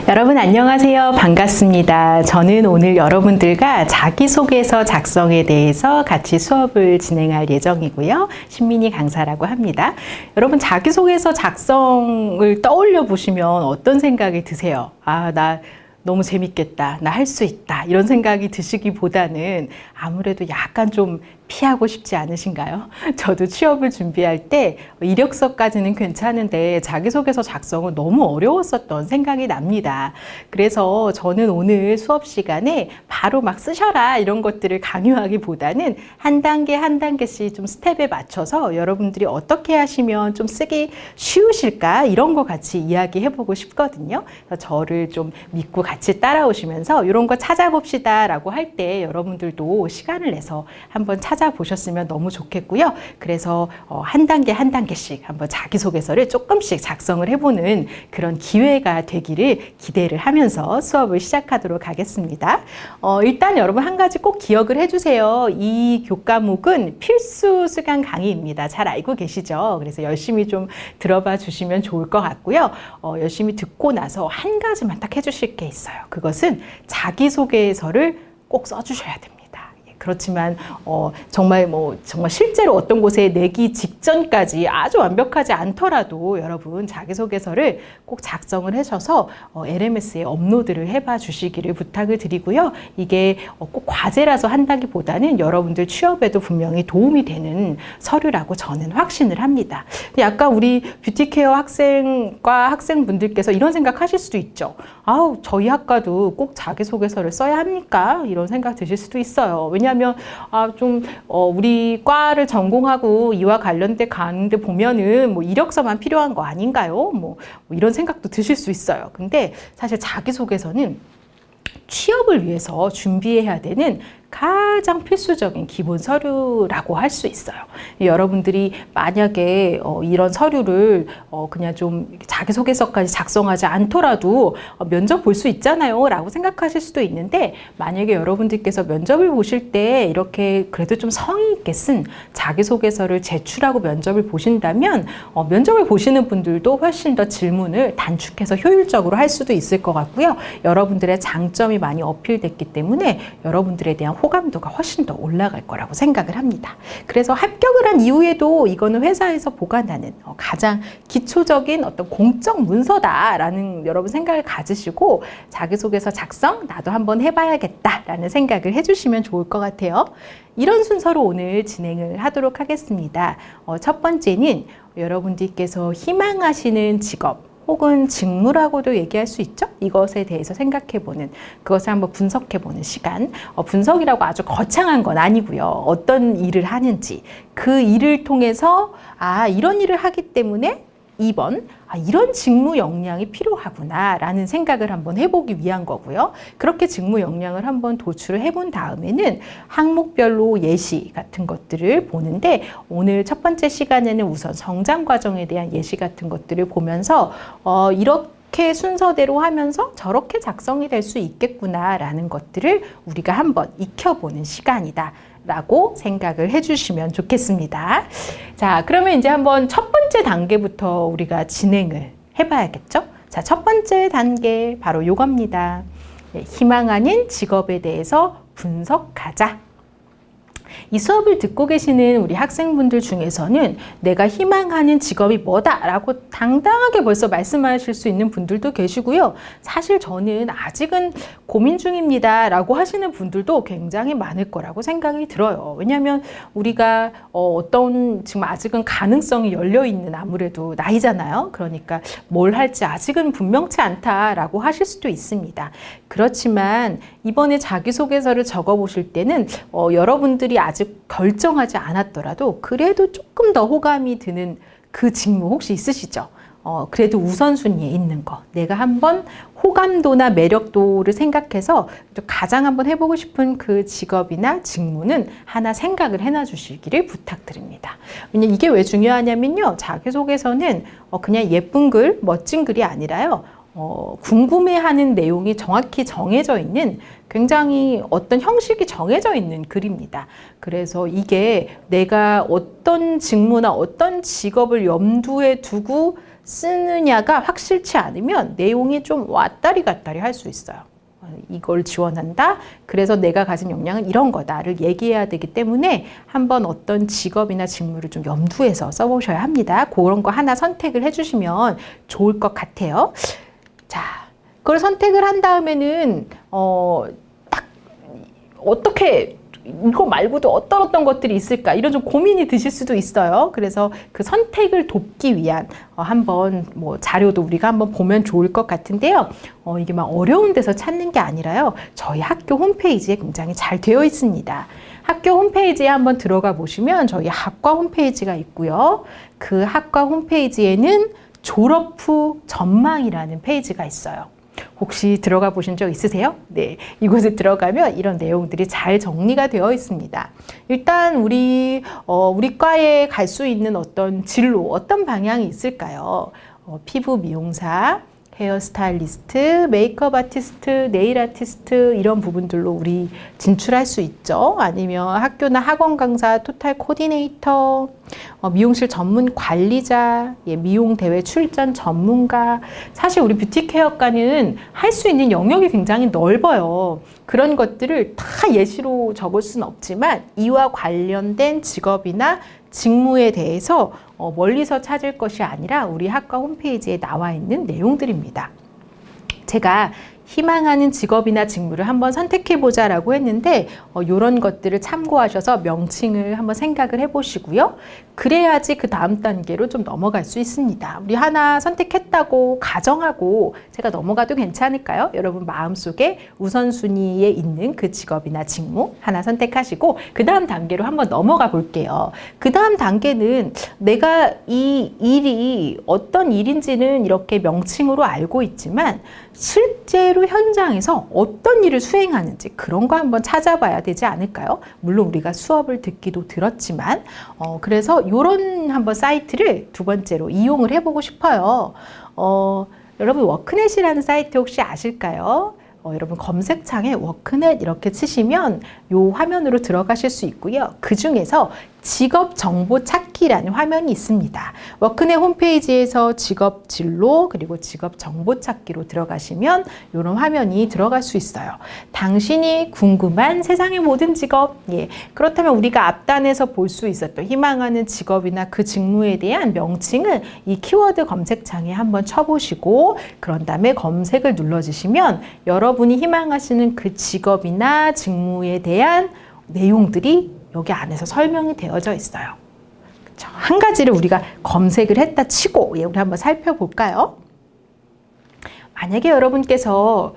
여러분 안녕하세요. 반갑습니다. 저는 오늘 여러분들과 자기소개서 작성에 대해서 같이 수업을 진행할 예정이고요. 신민희 강사라고 합니다. 여러분 자기소개서 작성을 떠올려 보시면 어떤 생각이 드세요? 나 너무 재밌겠다. 나 할 수 있다. 이런 생각이 드시기보다는 아무래도 약간 좀 피하고 싶지 않으신가요? 저도 취업을 준비할 때 이력서까지는 괜찮은데 자기소개서 작성은 너무 어려웠었던 생각이 납니다. 그래서 저는 오늘 수업 시간에 바로 막 쓰셔라 이런 것들을 강요하기보다는 한 단계 한 단계씩 좀 스텝에 맞춰서 여러분들이 어떻게 하시면 좀 쓰기 쉬우실까 이런 거 같이 이야기해보고 싶거든요. 그래서 저를 좀 믿고 같이 따라오시면서 이런 거 찾아봅시다 라고 할 때 여러분들도 시간을 내서 한번 찾아보셨으면 너무 좋겠고요. 그래서 한 단계 한 단계씩 한번 자기소개서를 조금씩 작성을 해보는 그런 기회가 되기를 기대를 하면서 수업을 시작하도록 하겠습니다. 일단 여러분 한 가지 꼭 기억을 해주세요. 이 교과목은 필수 수강 강의입니다. 잘 알고 계시죠? 그래서 열심히 좀 들어봐 주시면 좋을 것 같고요. 열심히 듣고 나서 한 가지만 딱 해주실 게 있어요. 그것은 자기소개서를 꼭 써주셔야 됩니다. 그렇지만 정말 실제로 어떤 곳에 내기 직전까지 아주 완벽하지 않더라도 여러분 자기소개서를 꼭 작성을 하셔서 LMS에 업로드를 해봐 주시기를 부탁을 드리고요. 이게 꼭 과제라서 한다기보다는 여러분들 취업에도 분명히 도움이 되는 서류라고 저는 확신을 합니다. 근데 약간 우리 뷰티케어 학생과 학생분들께서 이런 생각하실 수도 있죠. 저희 학과도 꼭 자기소개서를 써야 합니까? 이런 생각 드실 수도 있어요. 왜냐하면 우리 과를 전공하고 이와 관련돼 가는데 보면은 이력서만 필요한 거 아닌가요? 이런 생각도 드실 수 있어요. 근데 사실 자기소개서는 취업을 위해서 준비해야 되는 가장 필수적인 기본 서류라고 할 수 있어요. 여러분들이 만약에 이런 서류를 그냥 좀 자기소개서까지 작성하지 않더라도 면접 볼 수 있잖아요 라고 생각하실 수도 있는데, 만약에 여러분들께서 면접을 보실 때 이렇게 그래도 좀 성의 있게 쓴 자기소개서를 제출하고 면접을 보신다면 면접을 보시는 분들도 훨씬 더 질문을 단축해서 효율적으로 할 수도 있을 것 같고요. 여러분들의 장점이 많이 어필됐기 때문에 여러분들에 대한 호감도가 훨씬 더 올라갈 거라고 생각을 합니다. 그래서 합격을 한 이후에도 이거는 회사에서 보관하는 가장 기초적인 어떤 공적 문서다라는 여러분 생각을 가지시고 자기소개서 작성 나도 한번 해봐야겠다라는 생각을 해주시면 좋을 것 같아요. 이런 순서로 오늘 진행을 하도록 하겠습니다. 첫 번째는 여러분들께서 희망하시는 직업 혹은 직무라고도 얘기할 수 있죠. 이것에 대해서 생각해보는, 그것을 한번 분석해보는 시간. 분석이라고 아주 거창한 건 아니고요. 어떤 일을 하는지, 그 일을 통해서 이런 일을 하기 때문에 2번 이런 직무 역량이 필요하구나 라는 생각을 한번 해보기 위한 거고요. 그렇게 직무 역량을 한번 도출을 해본 다음에는 항목별로 예시 같은 것들을 보는데, 오늘 첫 번째 시간에는 우선 성장 과정에 대한 예시 같은 것들을 보면서 이렇게 순서대로 하면서 저렇게 작성이 될 수 있겠구나 라는 것들을 우리가 한번 익혀보는 시간이다 라고 생각을 해주시면 좋겠습니다. 자, 그러면 이제 한번 첫 번째 단계부터 우리가 진행을 해봐야겠죠? 자, 첫 번째 단계 바로 요겁니다. 희망하는 직업에 대해서 분석하자. 이 수업을 듣고 계시는 우리 학생분들 중에서는 내가 희망하는 직업이 뭐다라고 당당하게 벌써 말씀하실 수 있는 분들도 계시고요. 사실 저는 아직은 고민 중입니다 라고 하시는 분들도 굉장히 많을 거라고 생각이 들어요. 왜냐하면 우리가 지금 아직은 가능성이 열려있는 아무래도 나이잖아요. 그러니까 뭘 할지 아직은 분명치 않다라고 하실 수도 있습니다. 그렇지만 이번에 자기소개서를 적어보실 때는 여러분들이 아직 결정하지 않았더라도 그래도 조금 더 호감이 드는 그 직무 혹시 있으시죠? 그래도 우선순위에 있는 거, 내가 한번 호감도나 매력도를 생각해서 가장 한번 해보고 싶은 그 직업이나 직무는 하나 생각을 해놔 주시기를 부탁드립니다. 왜냐면 이게 왜 중요하냐면요, 자기소개서는 그냥 예쁜 글, 멋진 글이 아니라요, 궁금해하는 내용이 정확히 정해져 있는 굉장히 어떤 형식이 정해져 있는 글입니다. 그래서 이게 내가 어떤 직무나 어떤 직업을 염두에 두고 쓰느냐가 확실치 않으면 내용이 좀 왔다리 갔다리 할 수 있어요. 이걸 지원한다. 그래서 내가 가진 역량은 이런 거다를 얘기해야 되기 때문에 한번 어떤 직업이나 직무를 좀 염두에서 써보셔야 합니다. 그런 거 하나 선택을 해주시면 좋을 것 같아요. 자, 그걸 선택을 한 다음에는 딱 어떻게 이거 말고도 어떤 것들이 있을까 이런 좀 고민이 드실 수도 있어요. 그래서 그 선택을 돕기 위한 한번 뭐 자료도 우리가 한번 보면 좋을 것 같은데요. 이게 막 어려운 데서 찾는 게 아니라요. 저희 학교 홈페이지에 굉장히 잘 되어 있습니다. 학교 홈페이지에 한번 들어가 보시면 저희 학과 홈페이지가 있고요. 그 학과 홈페이지에는 졸업 후 전망이라는 페이지가 있어요. 혹시 들어가 보신 적 있으세요? 네, 이곳에 들어가면 이런 내용들이 잘 정리가 되어 있습니다. 일단 우리 과에 갈 수 있는 어떤 진로, 어떤 방향이 있을까요? 피부 미용사, 헤어스타일리스트, 메이크업 아티스트, 네일 아티스트 이런 부분들로 우리 진출할 수 있죠. 아니면 학교나 학원 강사, 토탈 코디네이터, 미용실 전문 관리자, 미용 대회 출전 전문가. 사실 우리 뷰티 케어과는 할 수 있는 영역이 굉장히 넓어요. 그런 것들을 다 예시로 적을 수는 없지만 이와 관련된 직업이나 직무에 대해서 멀리서 찾을 것이 아니라 우리 학과 홈페이지에 나와 있는 내용들입니다. 제가 희망하는 직업이나 직무를 한번 선택해보자 라고 했는데 이런 것들을 참고하셔서 명칭을 한번 생각을 해보시고요. 그래야지 그 다음 단계로 좀 넘어갈 수 있습니다. 우리 하나 선택했다고 가정하고 제가 넘어가도 괜찮을까요? 여러분 마음속에 우선순위에 있는 그 직업이나 직무 하나 선택하시고 그 다음 단계로 한번 넘어가 볼게요. 그 다음 단계는 내가 이 일이 어떤 일인지는 이렇게 명칭으로 알고 있지만 실제로 현장에서 어떤 일을 수행하는지 그런 거 한번 찾아봐야 되지 않을까요? 물론 우리가 수업을 듣기도 들었지만 그래서 이런 한번 사이트를 두 번째로 이용을 해보고 싶어요. 여러분 워크넷이라는 사이트 혹시 아실까요? 여러분 검색창에 워크넷 이렇게 치시면 이 화면으로 들어가실 수 있고요. 그 중에서 직업 정보 찾기라는 화면이 있습니다. 워크넷 홈페이지에서 직업 진로 그리고 직업 정보 찾기로 들어가시면 이런 화면이 들어갈 수 있어요. 당신이 궁금한 세상의 모든 직업, 그렇다면 우리가 앞단에서 볼 수 있었던 희망하는 직업이나 그 직무에 대한 명칭을 이 키워드 검색창에 한번 쳐보시고 그런 다음에 검색을 눌러주시면 여러분이 희망하시는 그 직업이나 직무에 대한 내용들이 여기 안에서 설명이 되어져 있어요. 그쵸? 한 가지를 우리가 검색을 했다 치고 우리 한번 살펴볼까요? 만약에 여러분께서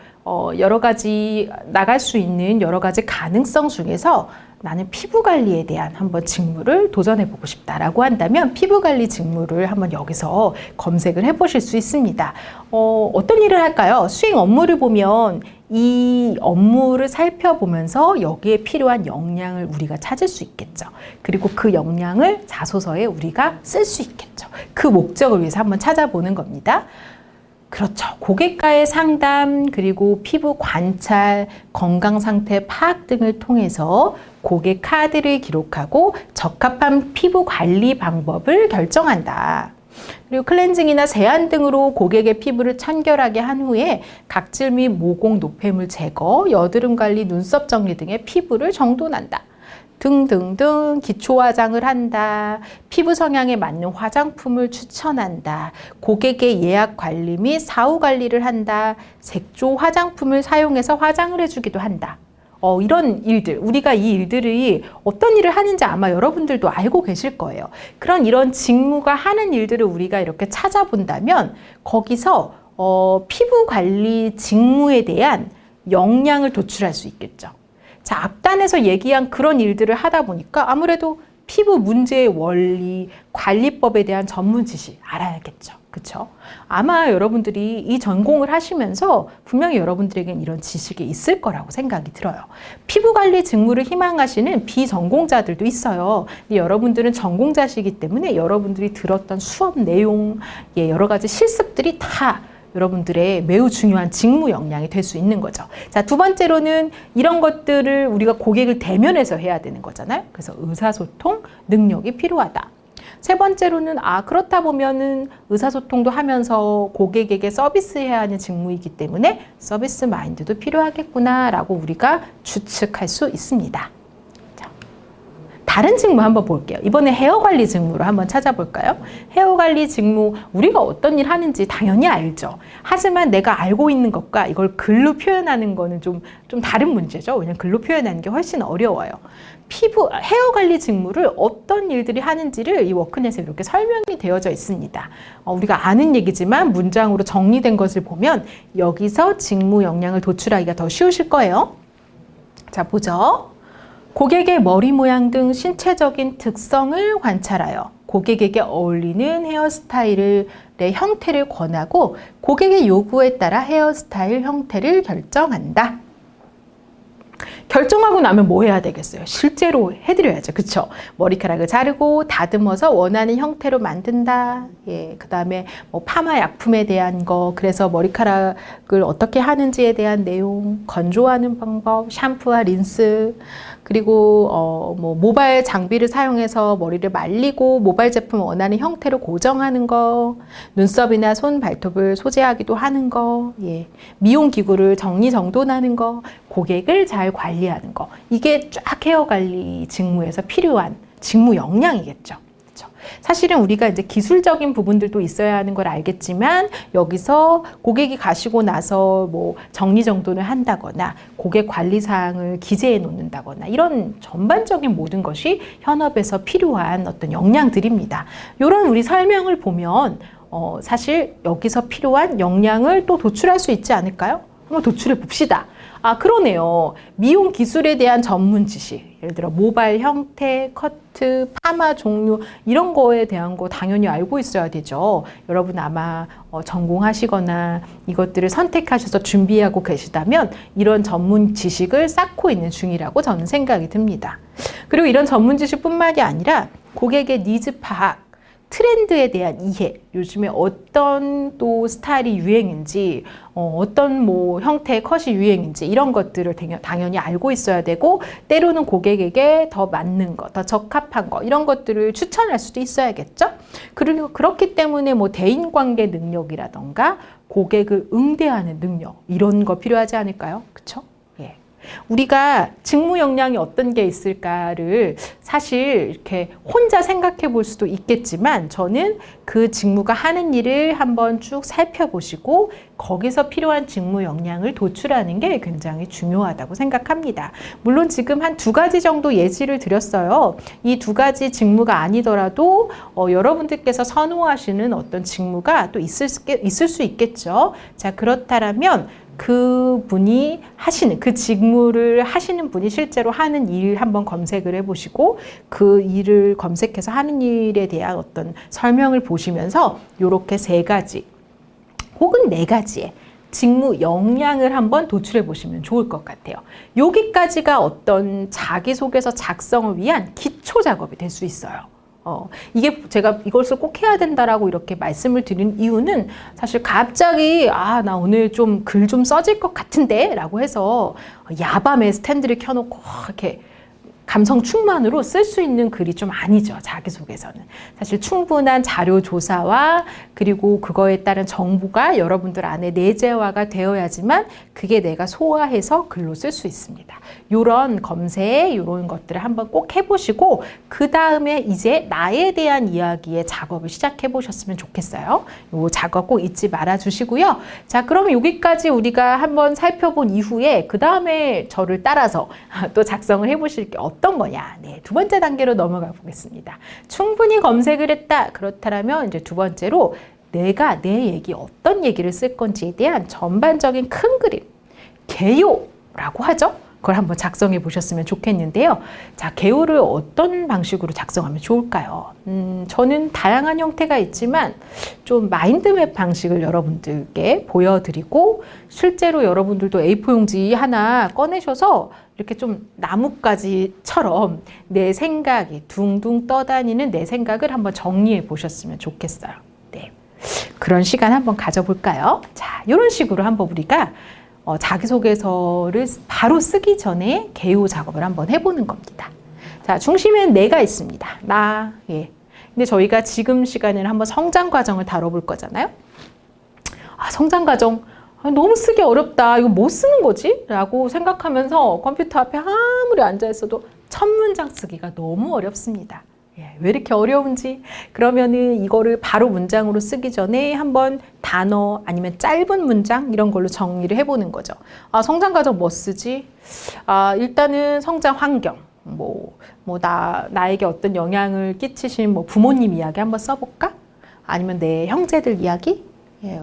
여러 가지 나갈 수 있는 여러 가지 가능성 중에서 나는 피부 관리에 대한 한번 직무를 도전해 보고 싶다라고 한다면 피부 관리 직무를 한번 여기서 검색을 해 보실 수 있습니다. 어떤 일을 할까요? 수행 업무를 보면 이 업무를 살펴보면서 여기에 필요한 역량을 우리가 찾을 수 있겠죠. 그리고 그 역량을 자소서에 우리가 쓸 수 있겠죠. 그 목적을 위해서 한번 찾아보는 겁니다. 그렇죠. 고객과의 상담, 그리고 피부 관찰, 건강 상태 파악 등을 통해서 고객 카드를 기록하고 적합한 피부 관리 방법을 결정한다. 그리고 클렌징이나 세안 등으로 고객의 피부를 청결하게 한 후에 각질 및 모공, 노폐물 제거, 여드름 관리, 눈썹 정리 등의 피부를 정돈한다. 등등등 기초 화장을 한다. 피부 성향에 맞는 화장품을 추천한다. 고객의 예약 관리 및 사후 관리를 한다. 색조 화장품을 사용해서 화장을 해주기도 한다. 이런 일들, 우리가 이 일들이 어떤 일을 하는지 아마 여러분들도 알고 계실 거예요. 이런 직무가 하는 일들을 우리가 이렇게 찾아본다면 거기서 피부 관리 직무에 대한 역량을 도출할 수 있겠죠. 자, 앞단에서 얘기한 그런 일들을 하다 보니까 아무래도 피부 문제의 원리, 관리법에 대한 전문 지식 알아야겠죠. 그렇죠? 아마 여러분들이 이 전공을 하시면서 분명히 여러분들에겐 이런 지식이 있을 거라고 생각이 들어요. 피부관리 직무를 희망하시는 비전공자들도 있어요. 근데 여러분들은 전공자시기 때문에 여러분들이 들었던 수업 내용, 여러 가지 실습들이 다 여러분들의 매우 중요한 직무 역량이 될 수 있는 거죠. 자, 두 번째로는 이런 것들을 우리가 고객을 대면해서 해야 되는 거잖아요. 그래서 의사소통 능력이 필요하다. 세 번째로는 그렇다 보면은 의사소통도 하면서 고객에게 서비스해야 하는 직무이기 때문에 서비스 마인드도 필요하겠구나라고 우리가 추측할 수 있습니다. 자, 다른 직무 한번 볼게요. 이번에 헤어 관리 직무로 한번 찾아볼까요? 헤어 관리 직무, 우리가 어떤 일 하는지 당연히 알죠. 하지만 내가 알고 있는 것과 이걸 글로 표현하는 거는 좀 다른 문제죠. 왜냐하면 글로 표현하는 게 훨씬 어려워요. 헤어 관리 직무를 어떤 일들이 하는지를 이 워크넷에 이렇게 설명이 되어져 있습니다. 우리가 아는 얘기지만 문장으로 정리된 것을 보면 여기서 직무 역량을 도출하기가 더 쉬우실 거예요. 자, 보죠. 고객의 머리 모양 등 신체적인 특성을 관찰하여 고객에게 어울리는 헤어스타일의 형태를 권하고 고객의 요구에 따라 헤어스타일 형태를 결정한다. 결정하고 나면 뭐 해야 되겠어요? 실제로 해드려야죠. 그쵸? 머리카락을 자르고 다듬어서 원하는 형태로 만든다. 예, 그 다음에 뭐 파마 약품에 대한 거, 그래서 머리카락을 어떻게 하는지에 대한 내용, 건조하는 방법, 샴푸와 린스, 그리고 뭐 모바일 장비를 사용해서 머리를 말리고 모바일 제품 원하는 형태로 고정하는 거, 눈썹이나 손 발톱을 소재하기도 하는 거, 예, 미용 기구를 정리정돈하는 거, 고객을 잘 관리하는 거, 이게 쫙 헤어 관리 직무에서 필요한 직무 역량이겠죠. 사실은 우리가 이제 기술적인 부분들도 있어야 하는 걸 알겠지만 여기서 고객이 가시고 나서 뭐 정리정돈을 한다거나 고객 관리 사항을 기재해 놓는다거나 이런 전반적인 모든 것이 현업에서 필요한 어떤 역량들입니다. 이런 우리 설명을 보면 사실 여기서 필요한 역량을 또 도출할 수 있지 않을까요? 한번 도출해 봅시다. 그러네요. 미용 기술에 대한 전문 지식, 예를 들어 모발 형태, 커트, 파마 종류 이런 거에 대한 거 당연히 알고 있어야 되죠. 여러분 아마 전공하시거나 이것들을 선택하셔서 준비하고 계시다면 이런 전문 지식을 쌓고 있는 중이라고 저는 생각이 듭니다. 그리고 이런 전문 지식뿐만이 아니라 고객의 니즈 파악, 트렌드에 대한 이해, 요즘에 어떤 또 스타일이 유행인지, 어떤 뭐 형태의 컷이 유행인지 이런 것들을 당연히 알고 있어야 되고, 때로는 고객에게 더 맞는 거, 더 적합한 거 이런 것들을 추천할 수도 있어야겠죠. 그리고 그렇기 때문에 뭐 대인관계 능력이라던가 고객을 응대하는 능력 이런 거 필요하지 않을까요? 그렇죠? 우리가 직무 역량이 어떤 게 있을까를 사실 이렇게 혼자 생각해 볼 수도 있겠지만 저는 그 직무가 하는 일을 한번 쭉 살펴보시고 거기서 필요한 직무 역량을 도출하는 게 굉장히 중요하다고 생각합니다. 물론 지금 한 2가지 정도 예시를 드렸어요. 이 2가지 직무가 아니더라도 여러분들께서 선호하시는 어떤 직무가 또 있을 수 있겠죠. 자, 그렇다면 그분이 하시는 그 직무를 하시는 분이 실제로 하는 일 한번 검색을 해보시고 그 일을 검색해서 하는 일에 대한 어떤 설명을 보시면서 이렇게 3가지 혹은 4가지의 직무 역량을 한번 도출해 보시면 좋을 것 같아요. 여기까지가 어떤 자기소개서 작성을 위한 기초 작업이 될 수 있어요. 이게 제가 이것을 꼭 해야 된다라고 이렇게 말씀을 드린 이유는 사실 갑자기 나 오늘 좀 글 좀 써질 것 같은데 라고 해서 야밤에 스탠드를 켜놓고 이렇게 감성 충만으로 쓸 수 있는 글이 좀 아니죠. 자기소개서는. 사실 충분한 자료 조사와 그리고 그거에 따른 정보가 여러분들 안에 내재화가 되어야지만 그게 내가 소화해서 글로 쓸 수 있습니다. 이런 검색, 이런 것들을 한번 꼭 해보시고 그 다음에 이제 나에 대한 이야기의 작업을 시작해 보셨으면 좋겠어요. 이 작업 꼭 잊지 말아 주시고요. 자, 그러면 여기까지 우리가 한번 살펴본 이후에 그 다음에 저를 따라서 또 작성을 해보실 게 어떤 거냐. 네, 2번째 단계로 넘어가 보겠습니다. 충분히 검색을 했다. 그렇다면 이제 2번째로 내가 내 얘기 어떤 얘기를 쓸 건지에 대한 전반적인 큰 그림, 개요라고 하죠. 그걸 한번 작성해 보셨으면 좋겠는데요. 자, 개요를 어떤 방식으로 작성하면 좋을까요? 저는 다양한 형태가 있지만 좀 마인드맵 방식을 여러분들께 보여드리고 실제로 여러분들도 A4 용지 하나 꺼내셔서 이렇게 좀 나뭇가지처럼 내 생각이 둥둥 떠다니는 내 생각을 한번 정리해 보셨으면 좋겠어요. 네. 그런 시간 한번 가져볼까요? 자, 이런 식으로 한번 우리가 자기소개서를 바로 쓰기 전에 개요 작업을 한번 해보는 겁니다. 자, 중심엔 내가 있습니다. 나. 예. 근데 저희가 지금 시간에는 한번 성장 과정을 다뤄볼 거잖아요. 아, 성장 과정 너무 쓰기 어렵다. 이거 뭐 쓰는 거지? 라고 생각하면서 컴퓨터 앞에 아무리 앉아 있어도 첫 문장 쓰기가 너무 어렵습니다. 예, 왜 이렇게 어려운지. 그러면은 이거를 바로 문장으로 쓰기 전에 한번 단어 아니면 짧은 문장 이런 걸로 정리를 해보는 거죠. 아, 성장 과정 뭐 쓰지? 아, 일단은 성장 환경. 나에게 어떤 영향을 끼치신 부모님 이야기 한번 써볼까? 아니면 내 형제들 이야기? 예,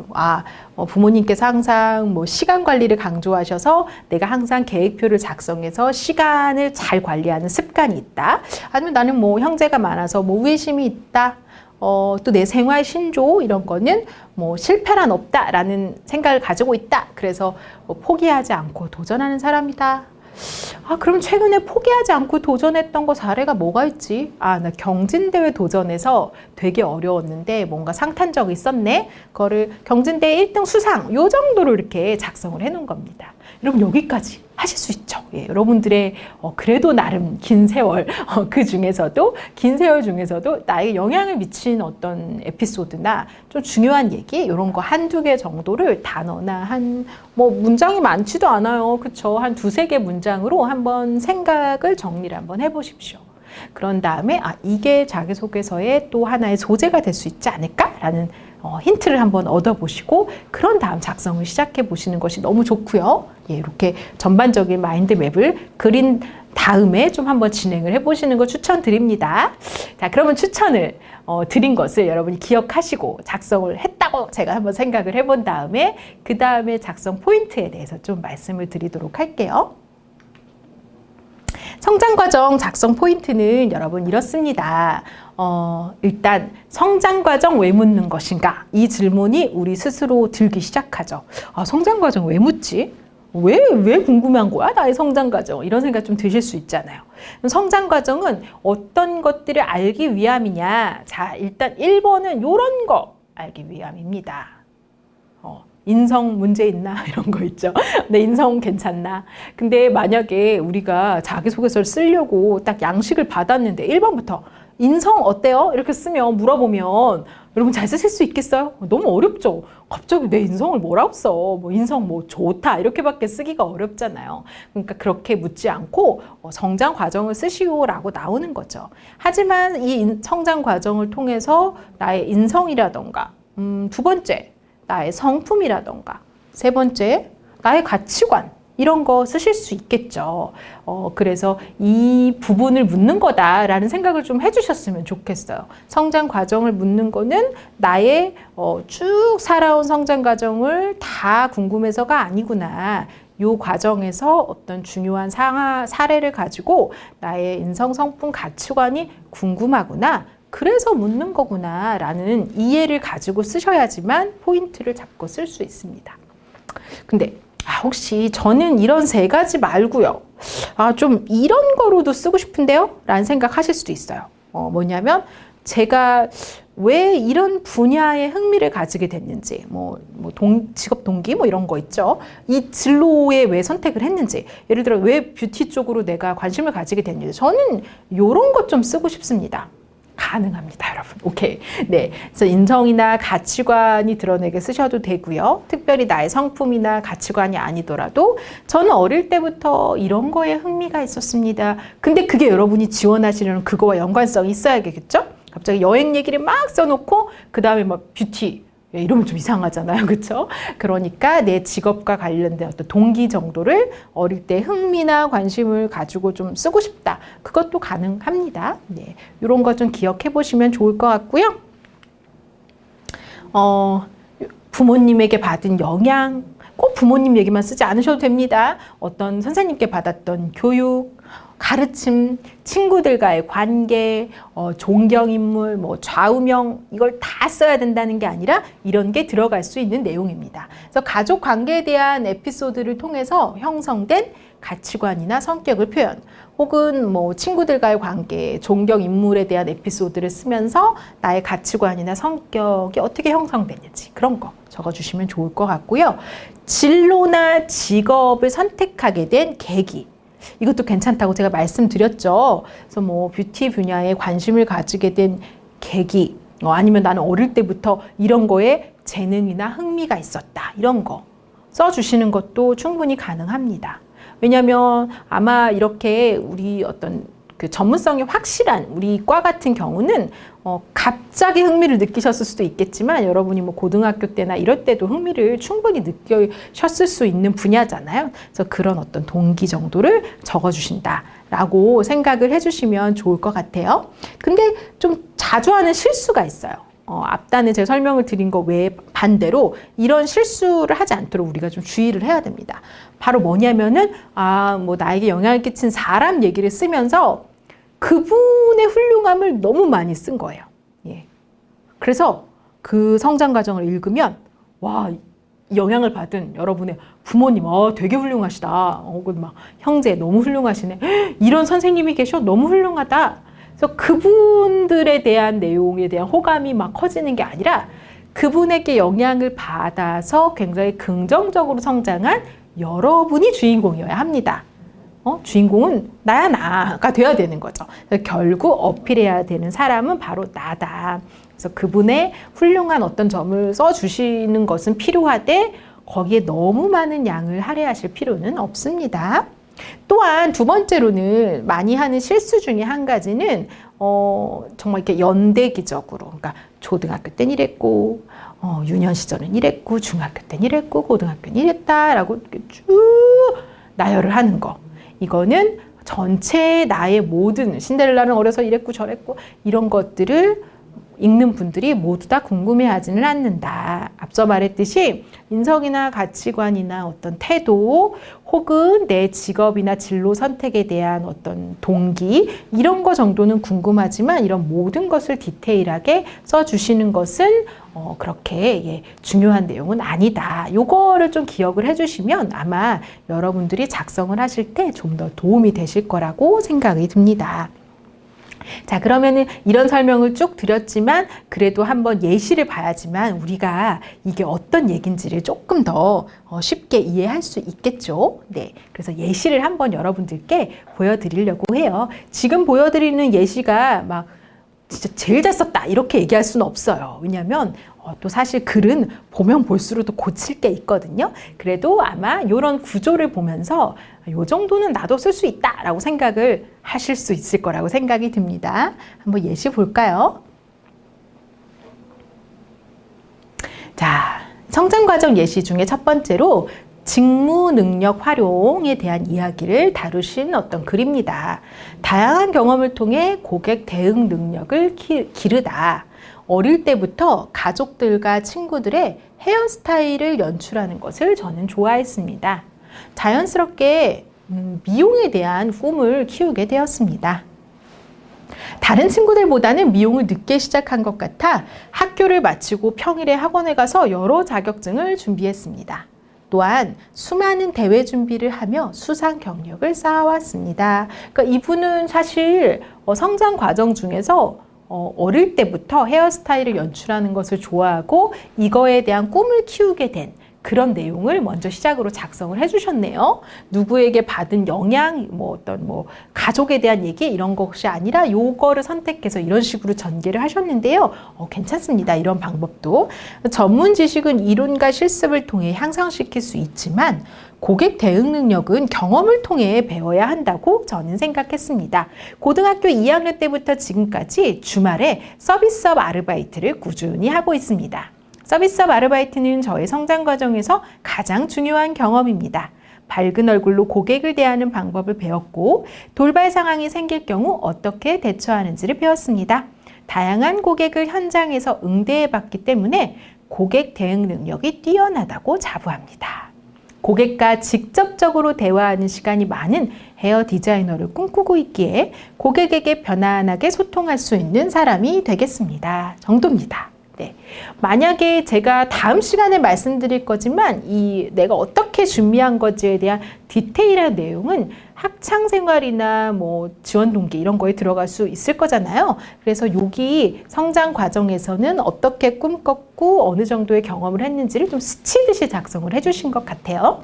부모님께서 항상 시간 관리를 강조하셔서 내가 항상 계획표를 작성해서 시간을 잘 관리하는 습관이 있다. 아니면 나는 형제가 많아서 우애심이 있다. 또 내 생활 신조 이런 거는 실패란 없다라는 생각을 가지고 있다. 그래서 포기하지 않고 도전하는 사람이다. 아, 그럼 최근에 포기하지 않고 도전했던 거 사례가 뭐가 있지? 아, 나 경진대회 도전해서 되게 어려웠는데 뭔가 상탄적이 있었네? 그거를 경진대회 1등 수상, 요 정도로 이렇게 작성을 해놓은 겁니다. 여러분, 여기까지 하실 수 있죠. 예, 여러분들의 그래도 나름 긴 세월, 긴 세월 중에서도 나에게 영향을 미친 어떤 에피소드나 좀 중요한 얘기, 이런 거 한두 개 정도를 단어나 문장이 많지도 않아요. 그쵸? 한 두세 개 문장으로 한번 생각을 정리를 한번 해보십시오. 그런 다음에 이게 자기소개서의 또 하나의 소재가 될 수 있지 않을까라는 힌트를 한번 얻어보시고 그런 다음 작성을 시작해 보시는 것이 너무 좋고요. 예, 이렇게 전반적인 마인드맵을 그린 다음에 좀 한번 진행을 해보시는 거 추천드립니다. 자, 그러면 추천을 드린 것을 여러분이 기억하시고 작성을 했다고 제가 한번 생각을 해본 다음에 그 다음에 작성 포인트에 대해서 좀 말씀을 드리도록 할게요. 성장과정 작성 포인트는 여러분 이렇습니다. 일단 성장과정 왜 묻는 것인가? 이 질문이 우리 스스로 들기 시작하죠. 아, 성장과정 왜 묻지? 왜 궁금한 거야? 나의 성장과정. 이런 생각 좀 드실 수 있잖아요. 성장과정은 어떤 것들을 알기 위함이냐? 자, 일단 1번은 이런 거 알기 위함입니다. 인성 문제 있나? 이런 거 있죠. 내 인성 괜찮나? 근데 만약에 우리가 자기소개서를 쓰려고 딱 양식을 받았는데 1번부터 인성 어때요? 이렇게 물어보면 여러분 잘 쓰실 수 있겠어요? 너무 어렵죠? 갑자기 내 인성을 뭐라고 써? 인성 좋다 이렇게밖에 쓰기가 어렵잖아요. 그러니까 그렇게 묻지 않고 성장 과정을 쓰시오라고 나오는 거죠. 하지만 이 성장 과정을 통해서 나의 인성이라던가 두 번째 나의 성품이라던가 세 번째 나의 가치관 이런 거 쓰실 수 있겠죠. 그래서 이 부분을 묻는 거다라는 생각을 좀 해주셨으면 좋겠어요. 성장 과정을 묻는 거는 나의 쭉 살아온 성장 과정을 다 궁금해서가 아니구나. 이 과정에서 어떤 중요한 사례를 가지고 나의 인성, 성품, 가치관이 궁금하구나. 그래서 묻는 거구나 라는 이해를 가지고 쓰셔야지만 포인트를 잡고 쓸 수 있습니다. 근데 혹시 저는 이런 세 가지 말고요. 좀 이런 거로도 쓰고 싶은데요? 라는 생각 하실 수도 있어요. 뭐냐면 제가 왜 이런 분야에 흥미를 가지게 됐는지, 직업 동기 이런 거 있죠. 이 진로에 왜 선택을 했는지, 예를 들어 왜 뷰티 쪽으로 내가 관심을 가지게 됐는지, 저는 이런 것 좀 쓰고 싶습니다. 가능합니다, 여러분. 오케이. 네. 그래서 인성이나 가치관이 드러내게 쓰셔도 되고요. 특별히 나의 성품이나 가치관이 아니더라도 저는 어릴 때부터 이런 거에 흥미가 있었습니다. 근데 그게 여러분이 지원하시려는 그거와 연관성이 있어야겠죠? 갑자기 여행 얘기를 막 써놓고 그 다음에 뷰티 이러면 좀 이상하잖아요. 그렇죠? 그러니까 내 직업과 관련된 어떤 동기 정도를 어릴 때 흥미나 관심을 가지고 좀 쓰고 싶다. 그것도 가능합니다. 네. 이런 거 좀 기억해 보시면 좋을 것 같고요. 부모님에게 받은 영향, 꼭 부모님 얘기만 쓰지 않으셔도 됩니다. 어떤 선생님께 받았던 교육, 가르침, 친구들과의 관계, 존경인물, 좌우명 이걸 다 써야 된다는 게 아니라 이런 게 들어갈 수 있는 내용입니다. 그래서 가족 관계에 대한 에피소드를 통해서 형성된 가치관이나 성격을 표현 혹은 뭐 친구들과의 관계, 존경 인물에 대한 에피소드를 쓰면서 나의 가치관이나 성격이 어떻게 형성되는지 그런 거 적어주시면 좋을 것 같고요. 진로나 직업을 선택하게 된 계기, 이것도 괜찮다고 제가 말씀드렸죠. 그래서 뭐 뷰티 분야에 관심을 가지게 된 계기, 아니면 나는 어릴 때부터 이런 거에 재능이나 흥미가 있었다, 이런 거 써주시는 것도 충분히 가능합니다. 왜냐하면 아마 이렇게 우리 어떤 그 전문성이 확실한 우리 과 같은 경우는 갑자기 흥미를 느끼셨을 수도 있겠지만 여러분이 뭐 고등학교 때나 이럴 때도 흥미를 충분히 느끼셨을 수 있는 분야잖아요. 그래서 그런 어떤 동기 정도를 적어주신다라고 생각을 해주시면 좋을 것 같아요. 근데 좀 자주 하는 실수가 있어요. 앞단에 제가 설명을 드린 거 외에 반대로 이런 실수를 하지 않도록 우리가 좀 주의를 해야 됩니다. 바로 뭐냐면은 뭐 나에게 영향을 끼친 사람 얘기를 쓰면서 그분의 훌륭함을 너무 많이 쓴 거예요. 예. 그래서 그 성장 과정을 읽으면 와, 영향을 받은 여러분의 부모님 되게 훌륭하시다. 혹은 막 형제 너무 훌륭하시네. 이런 선생님이 계셔 너무 훌륭하다. 그래서 그분들에 대한 내용에 대한 호감이 막 커지는 게 아니라 그분에게 영향을 받아서 굉장히 긍정적으로 성장한 여러분이 주인공이어야 합니다. 주인공은 나야 나가 돼야 되는 거죠. 결국 어필해야 되는 사람은 바로 나다. 그래서 그분의 훌륭한 어떤 점을 써주시는 것은 필요하되 거기에 너무 많은 양을 할애하실 필요는 없습니다. 또한 두 번째로는 많이 하는 실수 중에 한 가지는 정말 이렇게 연대기적으로, 그러니까 초등학교 땐 이랬고 유년 시절은 이랬고 중학교 땐 이랬고 고등학교는 이랬다라고 이렇게 쭉 나열을 하는 거. 이거는 전체 나의 모든 신데렐라는 어려서 이랬고 저랬고 이런 것들을 읽는 분들이 모두 다 궁금해하지는 않는다. 앞서 말했듯이 인성이나 가치관이나 어떤 태도 혹은 내 직업이나 진로 선택에 대한 어떤 동기 이런 거 정도는 궁금하지만 이런 모든 것을 디테일하게 써주시는 것은 그렇게 중요한 내용은 아니다. 요거를 좀 기억을 해주시면 아마 여러분들이 작성을 하실 때 좀 더 도움이 되실 거라고 생각이 듭니다. 자, 그러면은 이런 설명을 쭉 드렸지만 그래도 한번 예시를 봐야지만 우리가 이게 어떤 얘기인지를 조금 더 쉽게 이해할 수 있겠죠. 네, 그래서 예시를 한번 여러분들께 보여드리려고 해요. 지금 보여드리는 예시가 막 진짜 제일 잘 썼다 이렇게 얘기할 수는 없어요. 왜냐하면 또 사실 글은 보면 볼수록 또 고칠 게 있거든요. 그래도 아마 이런 구조를 보면서 이 정도는 나도 쓸 수 있다라고 생각을 하실 수 있을 거라고 생각이 듭니다. 한번 예시 볼까요? 자, 성장과정 예시 중에 첫 번째로 직무 능력 활용에 대한 이야기를 다루신 어떤 글입니다. 다양한 경험을 통해 고객 대응 능력을 기르다. 어릴 때부터 가족들과 친구들의 헤어스타일을 연출하는 것을 저는 좋아했습니다. 자연스럽게 미용에 대한 꿈을 키우게 되었습니다. 다른 친구들보다는 미용을 늦게 시작한 것 같아 학교를 마치고 평일에 학원에 가서 여러 자격증을 준비했습니다. 또한 수많은 대회 준비를 하며 수상 경력을 쌓아왔습니다. 그러니까 이분은 사실 성장 과정 중에서 어릴 때부터 헤어스타일을 연출하는 것을 좋아하고 이거에 대한 꿈을 키우게 된 그런 내용을 먼저 시작으로 작성을 해주셨네요. 누구에게 받은 영향, 어떤 가족에 대한 얘기 이런 것이 아니라 요거를 선택해서 이런 식으로 전개를 하셨는데요. 괜찮습니다. 이런 방법도. 전문 지식은 이론과 실습을 통해 향상시킬 수 있지만 고객 대응 능력은 경험을 통해 배워야 한다고 저는 생각했습니다. 고등학교 2학년 때부터 지금까지 주말에 서비스업 아르바이트를 꾸준히 하고 있습니다. 서비스업 아르바이트는 저의 성장 과정에서 가장 중요한 경험입니다. 밝은 얼굴로 고객을 대하는 방법을 배웠고 돌발 상황이 생길 경우 어떻게 대처하는지를 배웠습니다. 다양한 고객을 현장에서 응대해 봤기 때문에 고객 대응 능력이 뛰어나다고 자부합니다. 고객과 직접적으로 대화하는 시간이 많은 헤어 디자이너를 꿈꾸고 있기에 고객에게 편안하게 소통할 수 있는 사람이 되겠습니다. 정도입니다. 네. 만약에 제가 다음 시간에 말씀드릴 거지만 내가 어떻게 준비한 건지에 대한 디테일한 내용은 학창 생활이나 뭐 지원 동기 이런 거에 들어갈 수 있을 거잖아요. 그래서 여기 성장 과정에서는 어떻게 꿈꿨고 어느 정도의 경험을 했는지를 좀 스치듯이 작성을 해주신 것 같아요.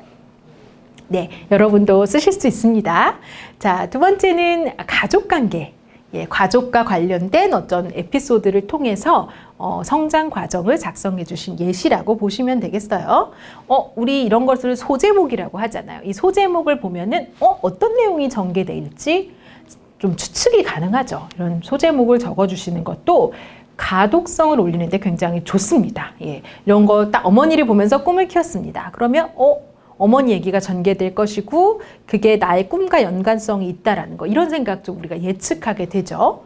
네, 여러분도 쓰실 수 있습니다. 자, 두 번째는 가족관계. 가족과 관련된 어떤 에피소드를 통해서 성장 과정을 작성해 주신 예시라고 보시면 되겠어요. 우리 이런 것을 소제목이라고 하잖아요. 이 소제목을 보면은 어떤 내용이 전개될지 좀 추측이 가능하죠. 이런 소제목을 적어주시는 것도 가독성을 올리는데 굉장히 좋습니다. 이런 거 딱 어머니를 보면서 꿈을 키웠습니다. 그러면 어머니 얘기가 전개될 것이고 그게 나의 꿈과 연관성이 있다라는 거, 이런 생각 좀 우리가 예측하게 되죠.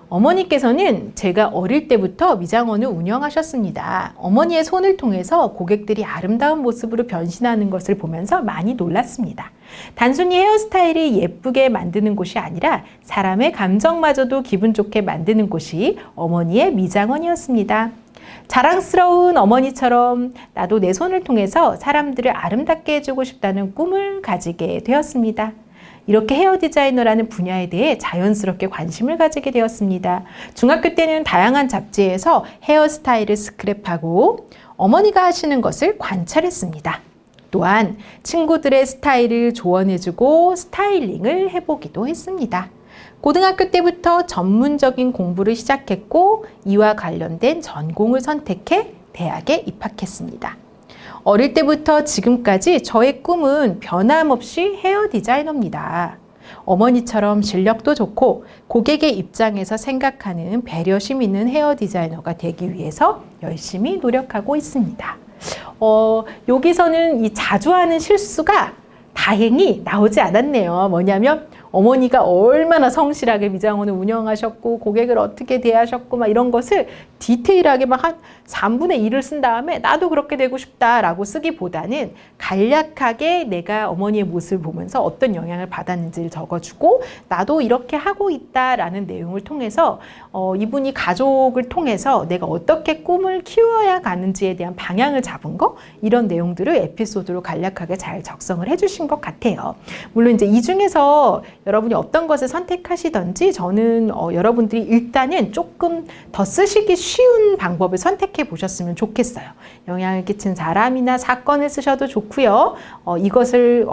어머니께서는 제가 어릴 때부터 미장원을 운영하셨습니다. 어머니의 손을 통해서 고객들이 아름다운 모습으로 변신하는 것을 보면서 많이 놀랐습니다. 단순히 헤어스타일이 예쁘게 만드는 곳이 아니라 사람의 감정마저도 기분 좋게 만드는 곳이 어머니의 미장원이었습니다. 자랑스러운 어머니처럼 나도 내 손을 통해서 사람들을 아름답게 해주고 싶다는 꿈을 가지게 되었습니다. 이렇게 헤어 디자이너라는 분야에 대해 자연스럽게 관심을 가지게 되었습니다. 중학교 때는 다양한 잡지에서 헤어스타일을 스크랩하고 어머니가 하시는 것을 관찰했습니다. 또한 친구들의 스타일을 조언해주고 스타일링을 해보기도 했습니다. 고등학교 때부터 전문적인 공부를 시작했고 이와 관련된 전공을 선택해 대학에 입학했습니다. 어릴 때부터 지금까지 저의 꿈은 변함없이 헤어 디자이너입니다. 어머니처럼 실력도 좋고 고객의 입장에서 생각하는 배려심 있는 헤어 디자이너가 되기 위해서 열심히 노력하고 있습니다. 여기서는 이 자주 하는 실수가 다행히 나오지 않았네요. 뭐냐면 어머니가 얼마나 성실하게 미장원을 운영하셨고 고객을 어떻게 대하셨고 막 이런 것을 디테일하게 막 한 3분의 1을 쓴 다음에 나도 그렇게 되고 싶다라고 쓰기보다는 간략하게 내가 어머니의 모습을 보면서 어떤 영향을 받았는지를 적어주고 나도 이렇게 하고 있다라는 내용을 통해서 이분이 가족을 통해서 내가 어떻게 꿈을 키워야 가는지에 대한 방향을 잡은 거, 이런 내용들을 에피소드로 간략하게 잘 작성을 해주신 것 같아요. 물론 이제 이 중에서 여러분이 어떤 것을 선택하시든지 저는 여러분들이 일단은 조금 더 쓰시기 쉬운 방법을 선택해 보셨으면 좋겠어요. 영향을 끼친 사람이나 사건을 쓰셔도 좋고요. 이것을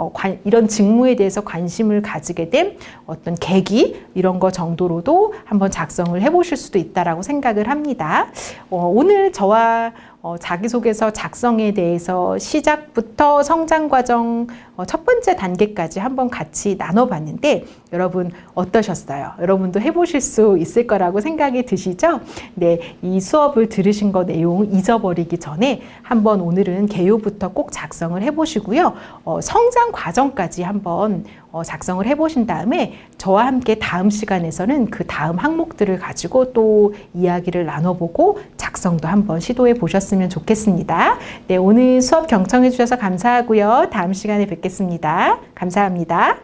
이런 직무에 대해서 관심을 가지게 된 어떤 계기, 이런 거 정도로도 한번 작성을 해보실 수도 있다라고 생각을 합니다. 오늘 저와 자기소개서 작성에 대해서 시작부터 성장 과정 첫 번째 단계까지 한번 같이 나눠봤는데 여러분 어떠셨어요? 여러분도 해보실 수 있을 거라고 생각이 드시죠? 네, 이 수업을 들으신 거 내용 잊어버리기 전에 한번 오늘은 개요부터 꼭 작성을 해보시고요. 성장 과정까지 한번 작성을 해보신 다음에 저와 함께 다음 시간에서는 그 다음 항목들을 가지고 또 이야기를 나눠보고 작성도 한번 시도해 보셨으면 좋겠습니다. 네, 오늘 수업 경청해 주셔서 감사하고요. 다음 시간에 뵙겠습니다. 감사합니다.